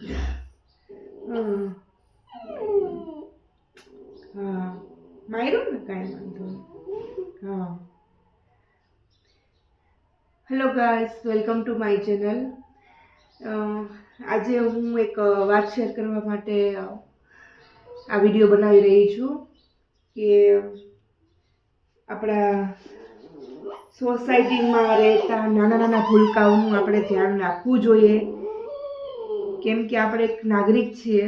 હા માર્યું ને કાંઈ વાંધો નહીં. હા hello guys, welcome to my channel. આજે હું એક વાત શેર કરવા માટે આ વિડીયો બનાવી રહી છું કે આપણા સોસાયટીમાં રહેતા નાના નાના ભૂલકાઓનું આપણે ધ્યાન રાખવું જોઈએ, કેમ કે આપણે એક નાગરિક છીએ.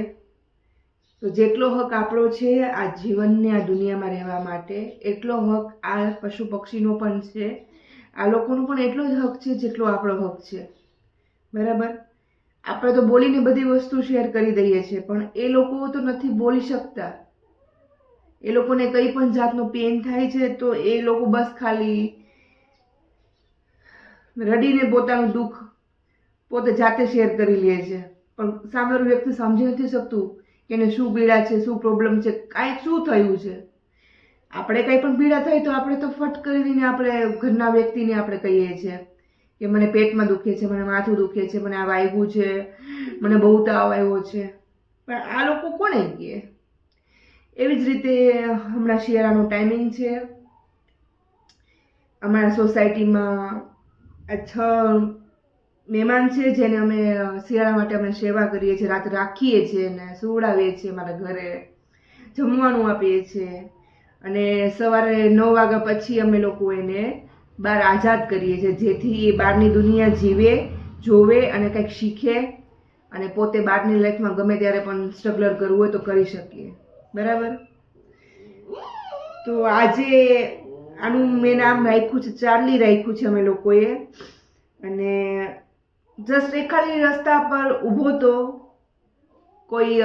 તો જેટલો હક આપણો છે આ જીવનને, આ દુનિયામાં રહેવા માટે, એટલો હક આ પશુ પક્ષીનો પણ છે. આ લોકોનો પણ એટલો જ હક છે જેટલો આપણો હક છે, બરાબર? આપણે તો બોલીને બધી વસ્તુ શેર કરી દઈએ છીએ, પણ એ લોકો તો નથી બોલી શકતા. એ લોકોને કંઈ પણ જાતનો પેન થાય છે તો એ લોકો બસ ખાલી રડીને પોતાનું દુઃખ પોતે જાતે શેર કરી લે છે, પણ સામેવાળો વ્યક્તિ સમજી નથી શકતું કે એને શું પીડા છે, શું પ્રોબ્લેમ છે, કાંઈ શું થયું છે. આપણે કંઈ પણ પીડા થાય તો આપણે તો ફટ કરીને આપણે ઘરના વ્યક્તિને આપણે કહીએ છીએ કે મને પેટમાં દુખે છે, મને માથું દુખે છે, મને આ વાગ્યું છે, મને બહુ તાવ આવ્યો છે. પણ આ લોકો કોને કહે? એવી જ રીતે હમણાં શિયાળાનો ટાઈમિંગ છે. અમારા સોસાયટીમાં 6 મહેમાન છે જેને અમે શિયાળા માટે અમે સેવા કરીએ છીએ, રાત રાખીએ છીએ અને સુવડાવીએ છીએ, મારા ઘરે જમવાનું આપીએ છીએ અને સવારે 9 વાગ્યા પછી અમે લોકો એને બહાર આઝાદ કરીએ છીએ, જેથી એ બહારની દુનિયા જીવે, જોવે અને કંઈક શીખે અને પોતે બહારની લાઈફમાં ગમે ત્યારે પણ સ્ટ્રગલર કરવું હોય તો કરી શકીએ, બરાબર? તો આજે આનું મેં નામ રાખ્યું છે, ચાર્લી રાખ્યું છે અમે લોકોએ. અને જસ્ટ એક ખાલી રસ્તા પર ઊભો તો કોઈ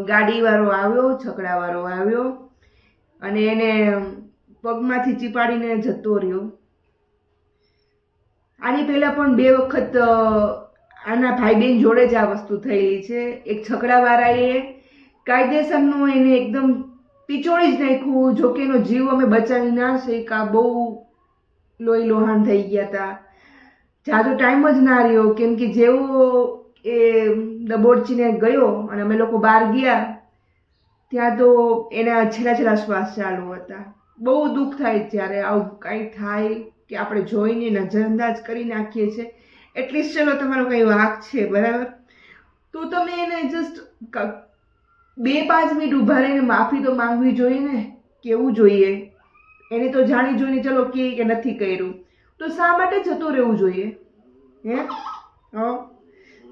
ગાડીવાળો આવ્યો, છકડાવાળો આવ્યો અને એને પગમાંથી ચીપાડીને જતો રહ્યો. આની પહેલાં પણ 2 વખત આના ભાઈ બહેન જોડે જ આ વસ્તુ થયેલી છે. એક છકડાવાળાએ કાયદેસરનું એને એકદમ પિચોળી જ નાખ્યું, જોકે એનો જીવ અમે બચાવી ના શક્યા, બહુ લોહી લોહાણ થઈ ગયા હતા. જાજો ટાઈમ જ ના રહ્યો, કેમ કે જેવો એ દબોચીને ગયો અને અમે લોકો બહાર ગયા ત્યાં તો એના છેલ્લા શ્વાસ ચાલુ હતા. બહુ દુઃખ થાય જ્યારે આવું કંઈ થાય કે આપણે જોઈને નજરઅંદાજ કરી નાખીએ છીએ. એટલીસ્ટ ચલો તમારો કંઈ વાંક છે, બરાબર, તો તમે એને જસ્ટ 2-5 મિનિટ ઊભા રહીને માફી તો માંગવી જોઈએ ને, કેવું જોઈએ. એને તો જાણી જોઈને ચલો કે નથી કર્યું, તો શા માટે જતું રહેવું જોઈએ? હે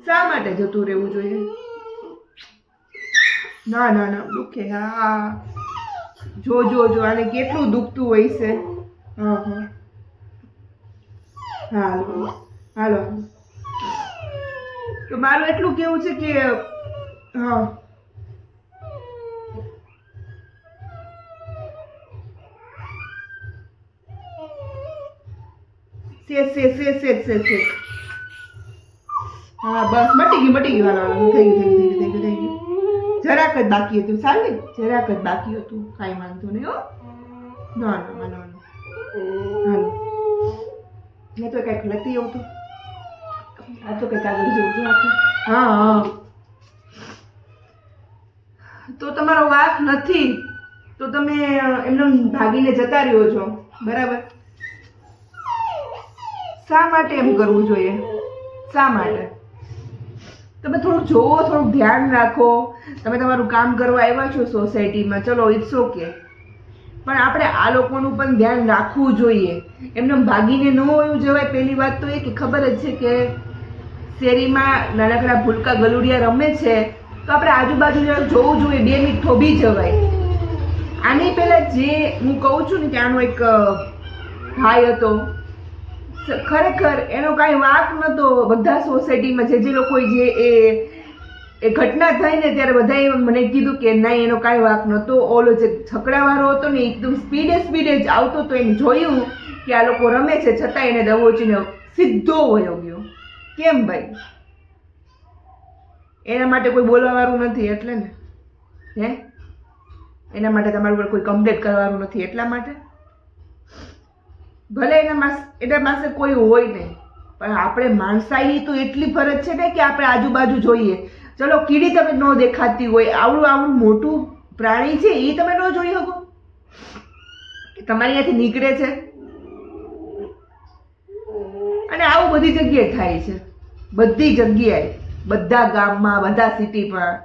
શા માટે જતું રહેવું જોઈએ? ના ના ના દુખે. હા જો જો જો આને કેટલું દુખતું હોય છે. હા હા હાલો હાલો. તો મારું એટલું કેવું છે કે હા સે હા બસ મટી ગયું. હાલો થઈ ગયું. જરાક જ બાકી હતું, સાલી જરાક જ બાકી હતું, કાંઈ વાંધો નહીં. હો ના ના ના હાલો. મેં તો કંઈક નથી આવતું. આ તો કંઈક આગળ જોવું આપણે. હા હા, તો તમારો વાંક નથી તો તમે એમને ભાગીને જતા રહ્યો છો, બરાબર? શા માટે એમ કરવું જોઈએ? શા માટે? તમે થોડુંક જોવો, થોડુંક ધ્યાન રાખો. તમે તમારું કામ કરવા આવ્યા છો સોસાયટીમાં, ચલો ઇટ્સ ઓકે, પણ આપણે આ લોકોનું પણ ધ્યાન રાખવું જોઈએ. એમને ભાગીને ન હોયું જવાય. પહેલી વાત તો એ કે ખબર જ છે કે શેરીમાં નાનકડા ભૂલકા ગલુડિયા રમે છે, તો આપણે આજુબાજુ જોવું જોઈએ. 2 મિનિટ થોભી જવાય. આની પહેલાં જે હું કહું છું ને કે આનો એક ભાઈ હતો, ખરેખર એનો કાંઈ વાંક નહોતો. બધા સોસાયટીમાં જે લોકો જે એ ઘટના થઈ ને ત્યારે બધાએ મને કીધું કે નહીં, એનો કાંઈ વાંક નહોતો. ઓલો જે છકડાવાળો હતો ને એકદમ સ્પીડે જ આવતો હતો, એને જોયું કે આ લોકો રમે છે છતાં એને દબોચીને સીધો વયો ગયો. કેમ ભાઈ? એના માટે કોઈ બોલવાવાળું નથી એટલે ને. હે એના માટે તમારું પર કોઈ કમ્પ્લેટ કરવાનું નથી એટલા માટે. ભલે એના પાસે કોઈ હોય નહીં, પણ આપણે માણસાઈની તો એટલી ફરજ છે ને કે આપણે આજુબાજુ જોઈએ. ચલો કીડી તમે ન દેખાતી હોય, આવડું આવડું મોટું પ્રાણી છે એ તમે ન જોઈ શકો, તમારી અહીંયાથી નીકળે છે. અને આવું બધી જગ્યાએ થાય છે, બધી જગ્યાએ, બધા ગામમાં, બધા સિટીમાં.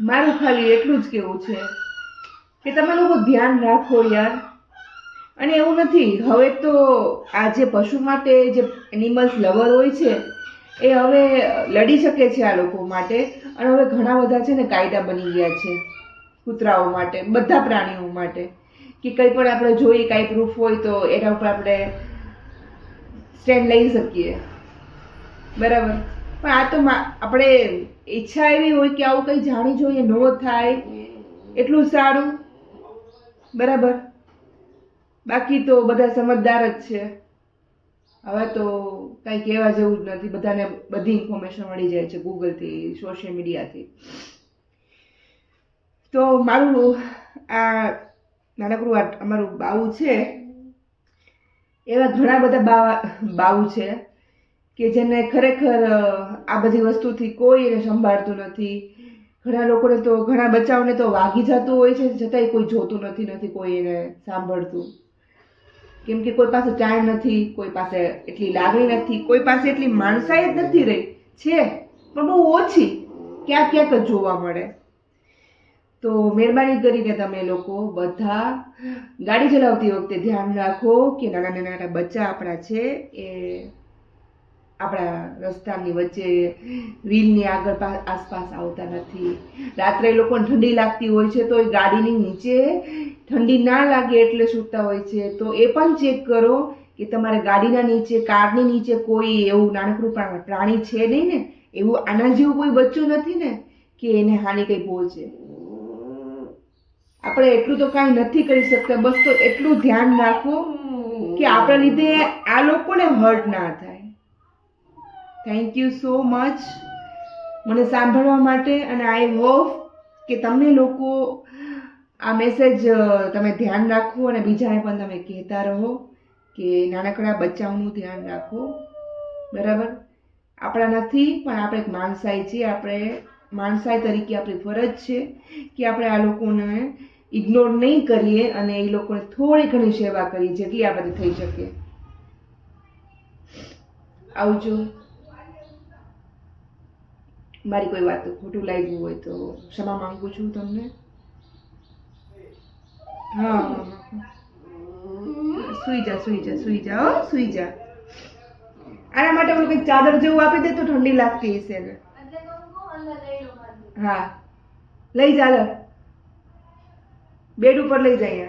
મારું ખાલી એટલું જ કેવું છે કે તમે લોકો ધ્યાન રાખો યાર. અને એવું નથી, હવે તો આ જે પશુ માટે જે એનિમલ્સ લવર હોય છે એ હવે લડી શકે છે આ લોકો માટે. અને હવે ઘણા બધા છે ને કાયદા બની ગયા છે કૂતરાઓ માટે, બધા પ્રાણીઓ માટે, કે કંઈ પણ આપણે જોઈએ, કાંઈ પ્રૂફ હોય તો એના ઉપર આપણે સ્ટેન્ડ લઈ શકીએ, બરાબર. પણ આ તો આપણે ઈચ્છા એવી હોય કે આવું કંઈ જાણી જોઈએ ન થાય એટલું સારું, બરાબર. બાકી તો બધા સમજદાર જ છે. હવે તો કંઈ કહેવા જેવું જ નથી, બધાને બધી ઇન્ફોર્મેશન મળી જાય છે ગૂગલથી, સોશિયલ મીડિયાથી. તો મારું આ નાનકડું અમારું બાવું છે, એવા ઘણા બધા બાવું છે કે જેને ખરેખર આ બધી વસ્તુથી કોઈ એને સંભાળતું નથી. ઘણા લોકોને તો, ઘણા બચ્ચાઓને તો વાગી જતું હોય છે, છતાંય કોઈ જોતું નથી, કોઈ એને સાંભળતું. કેમ કે કોઈ પાસે ટાઈમ નથી, કોઈ પાસે એટલી લાગણી નથી, કોઈ પાસે એટલી માણસાઈ જ નથી રહી, છે પણ બહુ ઓછી, ક્યાંક ક્યાંક જ જોવા મળે. તો મહેરબાની કરીને તમે લોકો બધા ગાડી ચલાવતી વખતે ધ્યાન રાખો કે નાના નાના બચ્ચા આપણા છે એ આપણા રસ્તાની વચ્ચે વ્હીલની આગળ આસપાસ આવતા નથી. રાત્રે એ લોકોને ઠંડી લાગતી હોય છે તો એ ગાડીની નીચે ઠંડી ના લાગે એટલે સૂતા હોય છે. તો એ પણ ચેક કરો કે તમારે ગાડીના નીચે, કારની નીચે કોઈ એવું નાનકડું પ્રાણી છે નહીં ને, એવું આના જેવું કોઈ બચ્ચું નથી ને કે એને હાનિ કંઈ પહોંચે. આપણે એટલું તો કાંઈ નથી કરી શકતા, બસ તો એટલું ધ્યાન રાખો કે આપણા લીધે આ લોકોને હર્ટ ના થાય. થેન્ક યુ સો મચ મને સાંભળવા માટે. અને આઈ હોપ કે તમને લોકો આ મેસેજ તમે ધ્યાન રાખો અને બીજાને પણ તમે કહેતા રહો કે નાનકડા બચ્ચાઓનું ધ્યાન રાખો, બરાબર. આપણા નથી પણ આપણે એક માણસાઈ છીએ, આપણે માણસાઈ તરીકે આપણી ફરજ છે કે આપણે આ લોકોને ઇગ્નોર નહીં કરીએ અને એ લોકોને થોડી ઘણી સેવા કરીએ જેટલી આ બધી થઈ શકે. આવજો. મારી કોઈ વાત ખોટું લાગ્યું હોય તો ક્ષમા માંગુ છું તમને. હા, સુઈ જા, સુઈ જા, સુઈ જા, હો સુઈ જા. આના માટે ઓલું કંઈક ચાદર જેવું આપી દે તો ઠંડી લાગતી હશે ને. હા, લઈ જા, બેડ ઉપર લઈ જાય.